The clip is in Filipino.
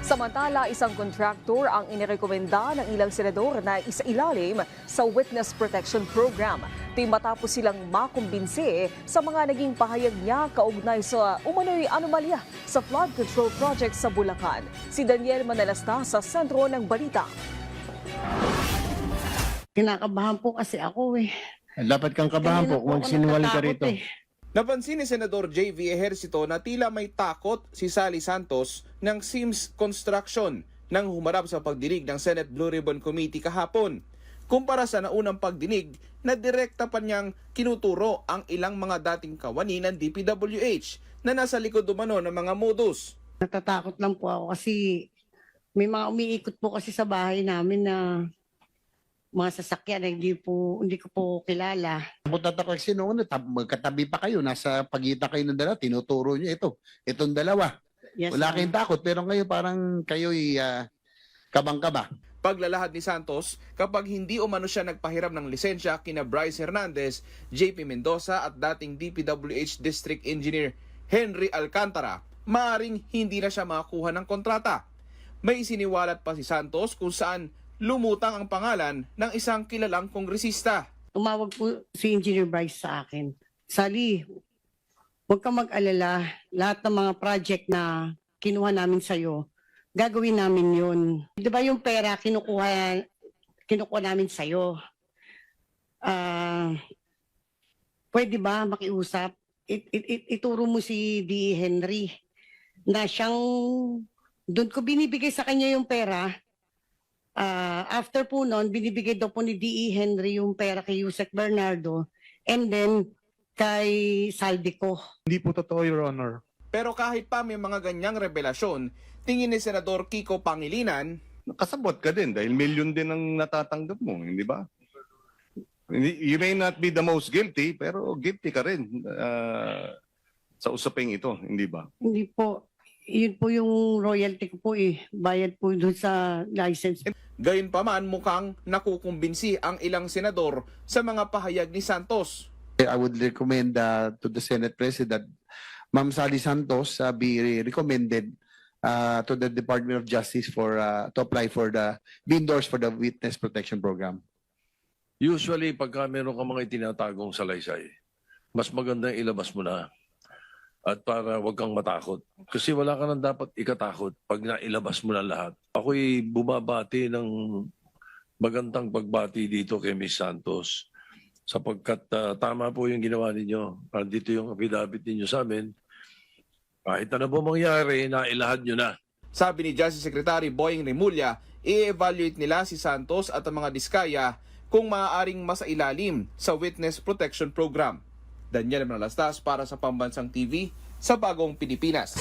Samantala, isang kontraktor ang inirekomenda ng ilang senador na isailalim sa Witness Protection Program. Matapos silang makumbinsi sa mga naging pahayag niya kaugnay sa umano'y anomalya sa flood control project sa Bulacan. Si Daniel Manalasta sa sentro ng balita. Kinakabahan po kasi ako eh. Dapat kang kabahan po kung magsinungaling ka rito. Napansin ni Senador J.V. Ejercito na tila may takot si Sally Santos ng Sims Construction nang humarap sa pagdinig ng Senate Blue Ribbon Committee kahapon. Kumpara sa naunang pagdinig na direkta pa niyang kinuturo ang ilang mga dating kawani ng DPWH na nasa likod umano ng mga modus. Natatakot lang po ako kasi may mga umiikot po kasi sa bahay namin na mga sasakyan na hindi ko po kilala. Pumunta ko kasi noon, magkatabi pa kayo, nasa pagitan kayo ng dalawa, tinuturo niyo itong dalawa. Yes, Wala kayong takot, pero ngayon parang kayo'y kabang-kaba. Paglalahad ni Santos, kapag hindi umano siya nagpahiram ng lisensya kina Bryce Hernandez, JP Mendoza at dating DPWH District Engineer Henry Alcantara, maaring hindi na siya makakuha ng kontrata. May isiniwalat pa si Santos kung saan lumutang ang pangalan ng isang kilalang kongresista. Tumawag po si Engineer Bryce sa akin. Sally, huwag kang mag-alala. Lahat ng mga project na kinuha namin sa'yo, gagawin namin yun. Di ba yung pera kinukuha namin sa'yo? Pwede ba makiusap? Ituro mo si D. Henry na siyang, doon ko binibigay sa kanya yung pera. After po noon, binibigay daw po ni D.E. Henry yung pera kay Yusek Bernardo and then kay Saldico. Hindi po totoo, Your Honor. Pero kahit pa may mga ganyang revelasyon, tingin ni Senador Kiko Pangilinan, Kasabot ka din dahil milyon din ang natatanggap mo, hindi ba? You may not be the most guilty, pero guilty ka rin sa usaping ito, hindi ba? Hindi po. Yun po yung royalty ko po eh. Bayad po doon sa license. gayunpaman mukhang nakukumbinsi ang ilang senador sa mga pahayag ni Santos. I would recommend to the Senate President, Ma'am Sally Santos be recommended to the Department of Justice to apply for be endorsed for the Witness Protection Program. Usually, pagka meron ka mga itinatagong salaysay, mas magandang ilabas mo na at para wag kang matakot. Kasi wala ka nang dapat ikatakot pag nailabas mo na lahat. Ako'y bumabati ng magandang pagbati dito kay Ms. Santos sapagkat tama po yung ginawa ninyo. Dito yung affidavit ninyo sa amin. Kahit na po mangyari, nailahad nyo na. Sabi ni Justice Secretary Boying Remulla, i-evaluate nila si Santos at ang mga diskaya kung maaaring masailalim sa Witness Protection Program. Daniel Manalastas para sa Pambansang TV sa Bagong Pilipinas.